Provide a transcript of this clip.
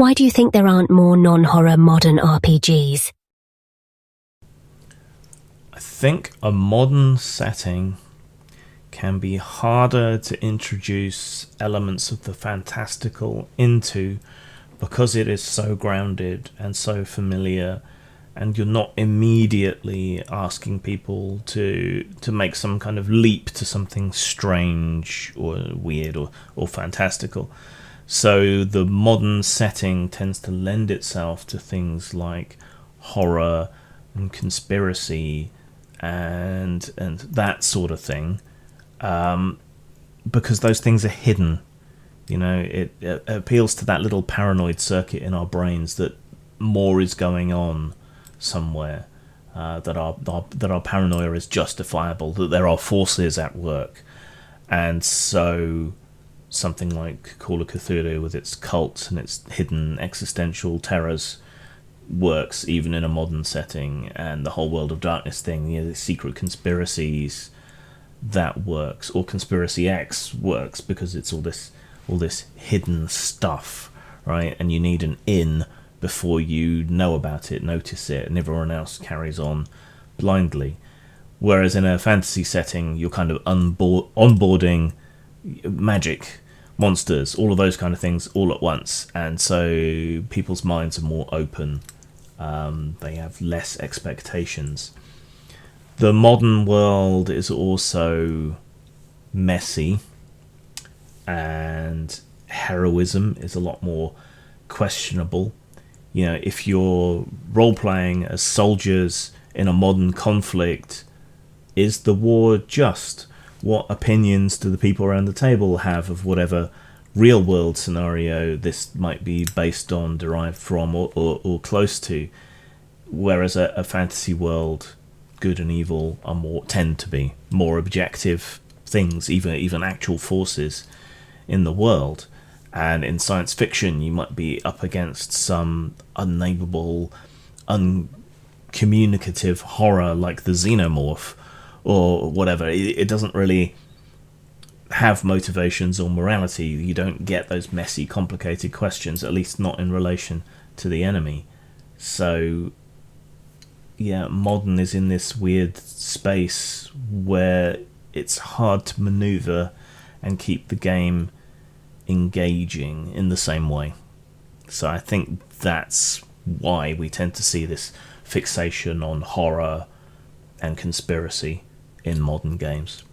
Why do you think there aren't more non-horror modern RPGs? I think a modern setting can be harder to introduce elements of the fantastical into because it is so grounded and so familiar, and you're not immediately asking people to make some kind of leap to something strange or weird or fantastical. So the modern setting tends to lend itself to things like horror and conspiracy and that sort of thing, because those things are hidden. You know, it appeals to that little paranoid circuit in our brains that more is going on somewhere, that our paranoia is justifiable, that there are forces at work. And so something like Call of Cthulhu with its cults and its hidden existential terrors works even in a modern setting, and the whole World of Darkness thing, the secret conspiracies, that works. Or Conspiracy X works because it's all this hidden stuff, right? And you need an in before you know about it, notice it, and everyone else carries on blindly. Whereas in a fantasy setting, you're kind of onboarding magic, monsters, all of those kind of things all at once, and so people's minds are more open. They have less expectations. The modern world is also messy, and heroism is a lot more questionable. You know, if you're role-playing as soldiers in a modern conflict, is the war just? What opinions do the people around the table have of whatever real-world scenario this might be based on, derived from, or close to? Whereas a fantasy world, good and evil tend to be more objective things, even actual forces in the world. And in science fiction, you might be up against some unnameable, uncommunicative horror like the xenomorph or whatever. It doesn't really have motivations or morality. You don't get those messy, complicated questions, at least not in relation to the enemy. So, yeah, modern is in this weird space where it's hard to maneuver and keep the game engaging in the same way. So I think that's why we tend to see this fixation on horror and conspiracy in modern games.